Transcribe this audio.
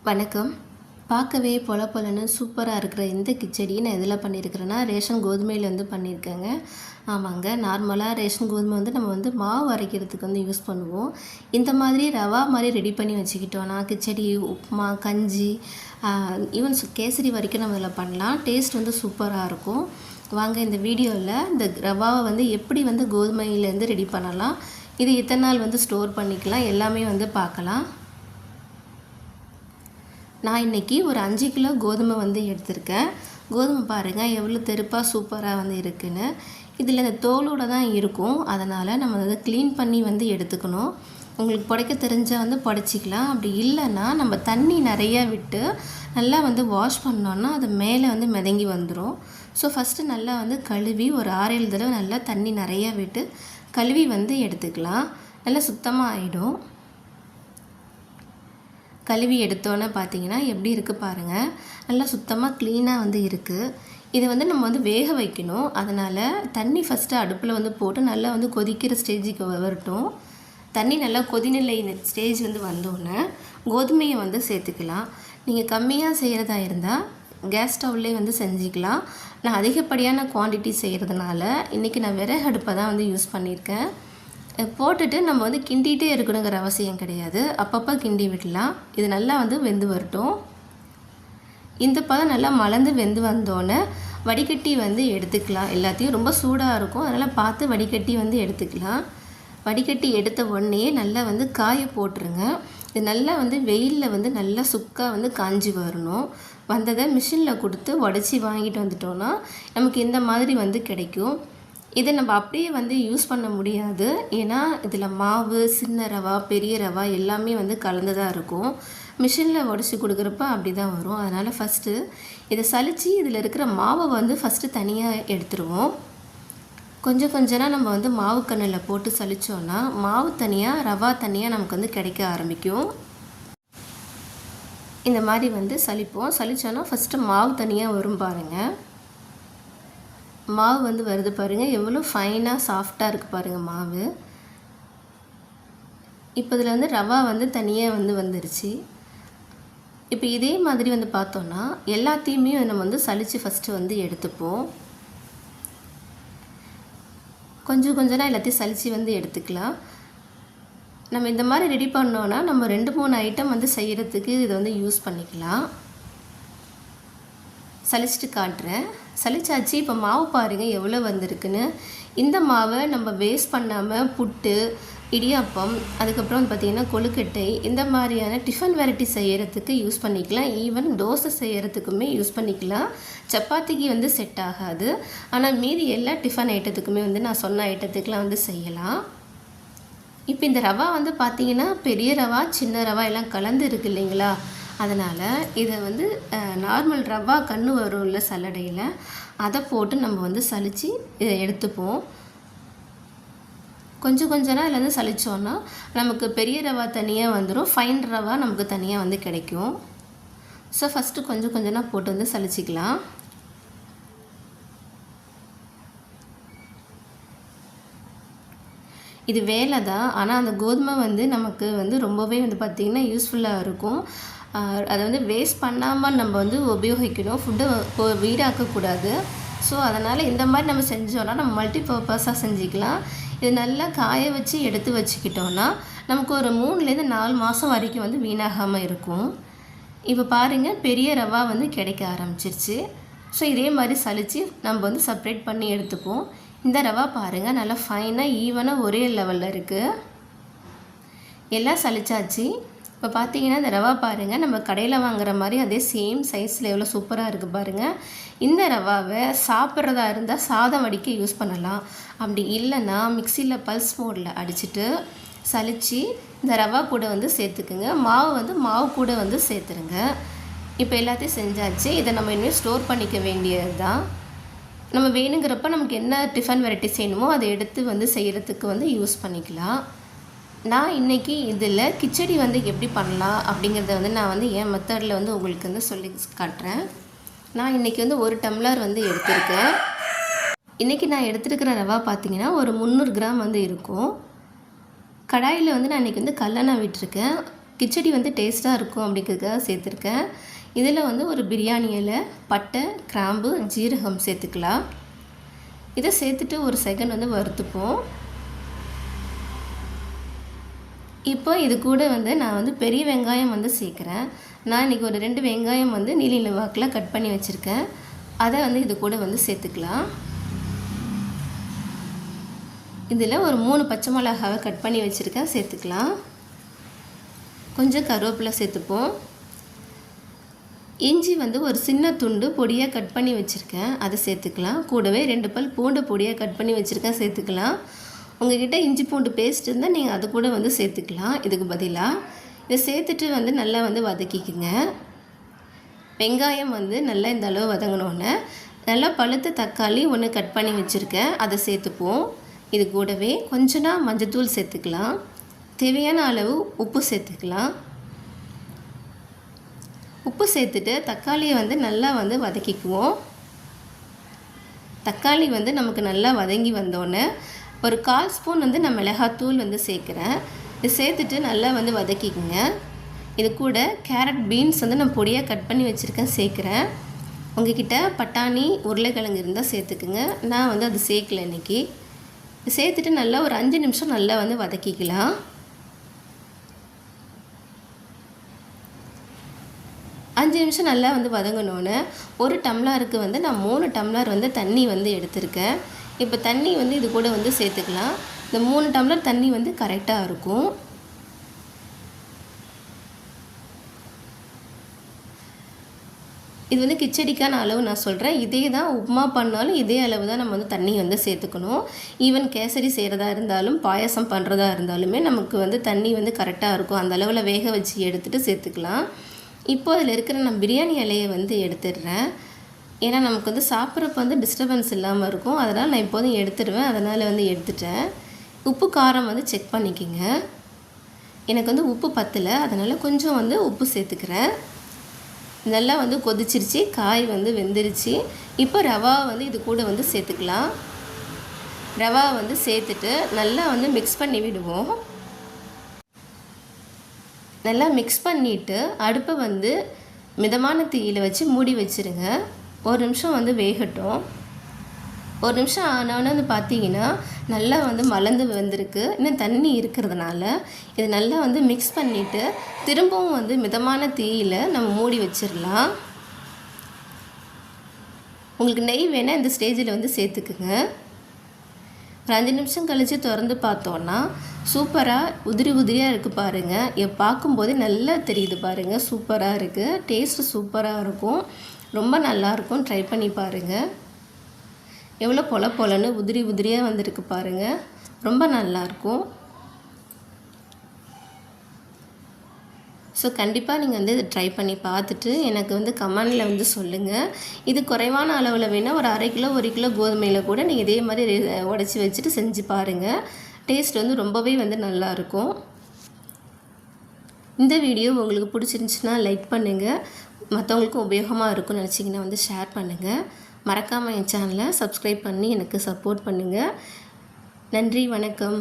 வணக்கம். பார்க்கவே பொல பொலன்னு சூப்பராக இருக்கிற இந்த கிச்சடி நான் எதில் பண்ணியிருக்கிறேன்னா, ரேஷன் கோதுமையிலேருந்து பண்ணியிருக்கேங்க. ஆமாங்க, நார்மலாக ரேஷன் கோதுமை நம்ம மாவு அரைக்கிறதுக்கு யூஸ் பண்ணுவோம். இந்த மாதிரி ரவா மாதிரி ரெடி பண்ணி வச்சுக்கிட்டோன்னா, கிச்சடி, உப்புமா, கஞ்சி, ஈவன் கேசரி வரைக்கும் நம்ம இதில் பண்ணலாம். டேஸ்ட் சூப்பராக இருக்கும். வாங்க இந்த வீடியோவில் இந்த ரவாவை எப்படி கோதுமையிலேருந்து ரெடி பண்ணலாம், இது எத்தனை நாள் ஸ்டோர் பண்ணிக்கலாம், எல்லாமே பார்க்கலாம். நான் இன்றைக்கி ஒரு 5 கிலோ கோதுமை எடுத்திருக்கேன். கோதுமை பாருங்கள் எவ்வளோ தெருப்பாக சூப்பராக இருக்குன்னு. இதில் இந்த தோலோடு தான் இருக்கும், அதனால் நம்ம அதை க்ளீன் பண்ணி எடுத்துக்கணும். உங்களுக்கு புடைக்க தெரிஞ்சால் புடைச்சிக்கலாம். அப்படி இல்லைன்னா நம்ம தண்ணி நிறையா விட்டு நல்லா வாஷ் பண்ணோன்னா அது மேலே மிதங்கி வந்துடும். ஸோ ஃபஸ்ட்டு நல்லா கழுவி ஒரு 6-7 தடவை நல்லா தண்ணி நிறையா விட்டு கழுவி எடுத்துக்கலாம். நல்லா சுத்தமாக ஆகிடும். கழுவி எடுத்தோன்னே பார்த்தீங்கன்னா எப்படி இருக்குது பாருங்கள், நல்லா சுத்தமாக க்ளீனாக இருக்குது. இதை நம்ம வேக வைக்கணும். அதனால் தண்ணி ஃபஸ்ட்டு அடுப்பில் போட்டு நல்லா கொதிக்கிற ஸ்டேஜுக்கு வரட்டும். தண்ணி நல்லா கொதிநிலை ஸ்டேஜ் வந்தோடனே கோதுமையை சேர்த்துக்கலாம். நீங்கள் கம்மியாக செய்கிறதா இருந்தால் கேஸ் ஸ்டவ்லேயே செஞ்சுக்கலாம். நான் அதிகப்படியான குவான்டிட்டி செய்கிறதுனால இன்றைக்கி நான் விறகு அடுப்பை தான் யூஸ் பண்ணியிருக்கேன். போட்டுட்டு நம்ம கிண்டிகிட்டே இருக்கணுங்கிற அவசியம் கிடையாது, அப்பப்போ கிண்டி விடலாம். இது நல்லா வெந்து வரட்டும். இந்த பதம் நல்லா மலர்ந்து வெந்து வந்தோடனே வடிகட்டி எடுத்துக்கலாம். எல்லாத்தையும் ரொம்ப சூடாக இருக்கும், அதனால் பார்த்து வடிகட்டி எடுத்துக்கலாம். வடிகட்டி எடுத்த உடனே நல்லா காய போட்டுருங்க. இது நல்லா வெயிலில் நல்லா சுக்காக காஞ்சி வரணும். வந்ததை மிஷினில் கொடுத்து உடச்சி வாங்கிட்டு வந்துட்டோன்னா நமக்கு இந்த மாதிரி கிடைக்கும். இதை நம்ம அப்படியே யூஸ் பண்ண முடியாது, ஏன்னா இதில் மாவு, சின்ன ரவா, பெரிய ரவா எல்லாமே கலந்து தான் இருக்கும். மிஷினில் உடச்சி கொடுக்குறப்ப அப்படி தான் வரும். அதனால் ஃபஸ்ட்டு இதை சலித்து இதில் இருக்கிற மாவை ஃபஸ்ட்டு தனியாக எடுத்துருவோம். கொஞ்சம் கொஞ்சமாக நம்ம மாவு கண்ணில் போட்டு சலித்தோன்னா மாவு தனியாக, ரவா தனியாக நமக்கு கிடைக்க ஆரம்பிக்கும். இந்த மாதிரி சலிப்போம். சலித்தோன்னா ஃபஸ்ட்டு மாவு தனியாக வரும் பாருங்கள். மாவு வருது பாருங்கள், எவ்வளோ ஃபைனாக சாஃப்டாக இருக்குது பாருங்கள் மாவு. இப்போ இதில் ரவா தனியாக வந்துருச்சு. இப்போ இதே மாதிரி பார்த்தோன்னா எல்லாத்தையுமே நம்ம சலித்து ஃபஸ்ட்டு எடுத்துப்போம். கொஞ்சம் கொஞ்சமாக எல்லாத்தையும் சலித்து எடுத்துக்கலாம். நம்ம இந்த மாதிரி ரெடி பண்ணோன்னா நம்ம 2-3 ஐட்டம் செய்கிறதுக்கு இதை யூஸ் பண்ணிக்கலாம். சலிச்சுட்டு காட்டுறேன். சலிச்சாச்சு. இப்போ மாவு பாருங்கள் எவ்வளோ வந்திருக்குன்னு. இந்த மாவை நம்ம வேஸ்ட் பண்ணாமல் புட்டு, இடியாப்பம், அதுக்கப்புறம் பார்த்திங்கன்னா கொழுக்கட்டை, இந்த மாதிரியான டிஃபன் வெரைட்டி செய்கிறதுக்கு யூஸ் பண்ணிக்கலாம். ஈவன் தோசை செய்கிறதுக்குமே யூஸ் பண்ணிக்கலாம். சப்பாத்திக்கு செட் ஆகாது, ஆனால் மீதி எல்லா டிஃபன் ஐட்டத்துக்குமே நான் சொன்ன ஐட்டத்துக்கெலாம் செய்யலாம். இப்போ இந்த ரவா பார்த்திங்கன்னா பெரிய ரவா, சின்ன ரவா எல்லாம் கலந்து இருக்குது இல்லைங்களா, அதனால் இதை நார்மல் ரவா கன்று வரும்ல சல்லடையில், அதை போட்டு நம்ம சலித்து இதை எடுத்துப்போம். கொஞ்சம் கொஞ்சம் இதில் சலித்தோன்னா நமக்கு பெரிய ரவா தனியாக வந்துடும், ஃபைன் ரவா நமக்கு தனியாக கிடைக்கும். ஸோ ஃபஸ்ட்டு கொஞ்சம் கொஞ்சமாக போட்டு சலிச்சிக்கலாம். இது வேலை தான், ஆனால் அந்த கோதுமை நமக்கு ரொம்பவே பார்த்திங்கன்னா யூஸ்ஃபுல்லாக இருக்கும். அதை வேஸ்ட் பண்ணாமல் நம்ம உபயோகிக்கணும். ஃபுட்டை வீடாக்கக்கூடாது. ஸோ அதனால் இந்த மாதிரி நம்ம செஞ்சோன்னா நம்ம மல்டி பர்பஸாக செஞ்சுக்கலாம். இது நல்லா காய வச்சு எடுத்து வச்சுக்கிட்டோன்னா நமக்கு ஒரு 3-4 மாதம் வரைக்கும் வீணாகாமல் இருக்கும். இப்போ பாருங்கள் பெரிய ரவா கிடைக்க ஆரம்பிச்சிருச்சு. ஸோ இதே மாதிரி சலித்து நம்ம செப்ரேட் பண்ணி எடுத்துப்போம். இந்த ரவா பாருங்கள் நல்லா ஃபைனாக ஈவனாக ஒரே லெவலில் இருக்குது. எல்லாம் சலிச்சாச்சு. இப்போ பார்த்தீங்கன்னா இந்த ரவா பாருங்கள் நம்ம கடையில் வாங்குகிற மாதிரி அதே சேம் சைஸில் எவ்வளோ சூப்பராக இருக்குது பாருங்கள். இந்த ரவாவை சாப்பிட்றதா இருந்தால் சாதம் வடிக்க யூஸ் பண்ணலாம். அப்படி இல்லைன்னா மிக்சியில் பல்ஸ் மோடில் அடிச்சுட்டு சலித்து இந்த ரவா கூட சேர்த்துக்குங்க. மாவு கூட சேர்த்துருங்க. இப்போ எல்லாத்தையும் செஞ்சாச்சு. இதை நம்ம இன்னும் ஸ்டோர் பண்ணிக்க வேண்டியது தான். நம்ம வேணுங்கிறப்ப நமக்கு என்ன டிஃபன் வெரைட்டி செய்யணுமோ அதை எடுத்து செய்கிறதுக்கு யூஸ் பண்ணிக்கலாம். நான் இன்றைக்கி இதில் கிச்சடி எப்படி பண்ணலாம் அப்படிங்கிறத நான் என் மெத்தடில் உங்களுக்கு சொல்லி காட்டுறேன். நான் இன்றைக்கி 1 டம்ளர் எடுத்திருக்கேன். இன்றைக்கி நான் எடுத்துருக்கிற ரவா பார்த்திங்கன்னா ஒரு 300 கிராம் இருக்கும். கடாயில் நான் இன்றைக்கி கல்லெண்ணெய் விட்டுருக்கேன். கிச்சடி வந்து டேஸ்ட்டாக இருக்கும் அப்படிங்கிறதுக்காக சேர்த்துருக்கேன். இதில் வந்து ஒரு பிரியாணி இலை, பட்டை, கிராம்பு, ஜீரகம் சேர்த்துக்கலாம். இதை சேர்த்துட்டு ஒரு செகண்ட் வந்து வறுத்துப்போம். இப்போ இது கூட வந்து நான் வந்து பெரிய வெங்காயம் வந்து சேர்க்குறேன். நான் இன்றைக்கி ஒரு 2 வெங்காயம் வந்து நீல வாக்கில் கட் பண்ணி வச்சுருக்கேன். அதை வந்து இது கூட வந்து சேர்த்துக்கலாம். இதில் ஒரு 3 பச்சை மிளகாவை கட் பண்ணி வச்சுருக்கேன், சேர்த்துக்கலாம். கொஞ்சம் கருவேப்பிலை சேர்த்துப்போம். இஞ்சி வந்து ஒரு சின்ன துண்டு பொடியாக கட் பண்ணி வச்சுருக்கேன், அதை சேர்த்துக்கலாம். கூடவே 2 பல் பூண்டு பொடியாக கட் பண்ணி வச்சுருக்கேன், சேர்த்துக்கலாம். உங்கள்கிட்ட இஞ்சி பூண்டு பேஸ்ட் இருந்தால் நீங்கள் அது கூட வந்து சேர்த்துக்கலாம் இதுக்கு பதிலாக. இதை சேர்த்துட்டு வந்து நல்லா வந்து வதக்கிக்குங்க. வெங்காயம் வந்து நல்லா இந்த அளவு வதங்கினோன்னே நல்லா பழுத்த தக்காளி ஒன்று கட் பண்ணி வச்சுருக்கேன், அதை சேர்த்துப்போம். இது கூடவே கொஞ்சம் மஞ்சத்தூள் சேர்த்துக்கலாம். தேவையான அளவு உப்பு சேர்த்துக்கலாம். உப்பு சேர்த்துட்டு தக்காளியை வந்து நல்லா வந்து வதக்கிக்குவோம். தக்காளி வந்து நமக்கு நல்லா வதங்கி வந்தோடனே ஒரு 1/4 ஸ்பூன் வந்து நான் மிளகாத்தூள் வந்து சேர்க்குறேன். இது சேர்த்துட்டு நல்லா வந்து வதக்கிக்குங்க. இது கூட கேரட், பீன்ஸ் வந்து நான் பொடியாக கட் பண்ணி வச்சுருக்கேன், சேர்க்குறேன். உங்கள்கிட்ட பட்டாணி, உருளைக்கிழங்கு இருந்தால் சேர்த்துக்குங்க. நான் வந்து அது சேர்க்கல இன்றைக்கி. சேர்த்துட்டு நல்லா ஒரு 5 நிமிஷம் நல்லா வந்து வதக்கிக்கலாம். 5 நிமிஷம் நல்லா வந்து வதங்கினோன்னே ஒரு டம்ளருக்கு வந்து நான் 3 டம்ளர் வந்து தண்ணி வந்து எடுத்திருக்கேன். இப்போ தண்ணி வந்து இது கூட வந்து சேர்த்துக்கலாம். இந்த 3 டம்ளர் தண்ணி வந்து கரெக்டாக இருக்கும். இது வந்து கிச்சடிக்கான அளவு நான் சொல்கிறேன். இதே தான் உப்புமா பண்ணாலும் இதே அளவு தான் நம்ம வந்து தண்ணி வந்து சேர்த்துக்கணும். ஈவன் கேசரி செய்கிறதா இருந்தாலும் பாயசம் பண்ணுறதா இருந்தாலுமே நமக்கு வந்து தண்ணி வந்து கரெக்டாக இருக்கும். அந்த அளவில் வேக வச்சு எடுத்துகிட்டு சேர்த்துக்கலாம். இப்போ அதில் இருக்கிற நான் பிரியாணி இலையை வந்து எடுத்துடுறேன். ஏன்னா நமக்கு வந்து சாப்பிட்றப்ப வந்து டிஸ்டர்பன்ஸ் இல்லாமல் இருக்கும். அதனால் நான் இப்போதும் எடுத்துடுவேன். அதனால் வந்து எடுத்துட்டேன். உப்பு காரம் வந்து செக் பண்ணிக்கோங்க. எனக்கு வந்து உப்பு பத்தலை, அதனால் கொஞ்சம் வந்து உப்பு சேர்த்துக்கிறேன். நல்லா வந்து கொதிச்சிருச்சு, காய் வந்து வெந்துருச்சு. இப்போ ரவா வந்து இது கூட வந்து சேர்த்துக்கலாம். ரவா வந்து சேர்த்துட்டு நல்லா வந்து மிக்ஸ் பண்ணி விடுவோம். நல்லா மிக்ஸ் பண்ணிவிட்டு அடுப்பை வந்து மிதமான தீயில் வச்சு மூடி வச்சுருங்க. 1 நிமிஷம் வந்து வேகட்டும். 1 நிமிஷம் ஆனோன்னு வந்து பார்த்தீங்கன்னா நல்லா வந்து மலர்ந்து வந்திருக்கு. இன்னும் தண்ணி இருக்கிறதுனால இதை நல்லா வந்து மிக்ஸ் பண்ணிவிட்டு திரும்பவும் வந்து மிதமான தீயில் நம்ம மூடி வச்சிடலாம். உங்களுக்கு நெய் வேணால் இந்த ஸ்டேஜில் வந்து சேர்த்துக்குங்க. ஒரு 5 நிமிஷம் கழித்து திறந்து பார்த்தோன்னா சூப்பராக உதிரியாக இருக்குது பாருங்கள். பார்க்கும்போதே நல்லா தெரியுது பாருங்கள். சூப்பராக இருக்குது. டேஸ்ட்டு சூப்பராக இருக்கும். ரொம்ப நல்லாயிருக்கும். ட்ரை பண்ணி பாருங்கள். எவ்வளோ பொலன்னு உதிரியாக வந்திருக்கு பாருங்கள். ரொம்ப நல்லாயிருக்கும். ஸோ கண்டிப்பாக நீங்கள் வந்து இதை ட்ரை பண்ணி பார்த்துட்டு எனக்கு வந்து கமெண்டில் வந்து சொல்லுங்கள். இது குறைவான அளவில் வேணால் ஒரு 1/2 கிலோ 1 கிலோ கோதுமையில் கூட நீங்கள் இதே மாதிரி உடச்சி வச்சுட்டு செஞ்சு பாருங்கள். டேஸ்ட் வந்து ரொம்பவே வந்து நல்லாயிருக்கும். இந்த வீடியோ உங்களுக்கு பிடிச்சிருந்துச்சுன்னா லைக் பண்ணுங்கள். மற்றவங்களுக்கும் உபயோகமாக இருக்கும்னு நினச்சிங்கன்னா வந்து ஷேர் பண்ணுங்கள். மறக்காமல் என் சேனலை சப்ஸ்கிரைப் பண்ணி எனக்கு சப்போர்ட் பண்ணுங்கள். நன்றி, வணக்கம்.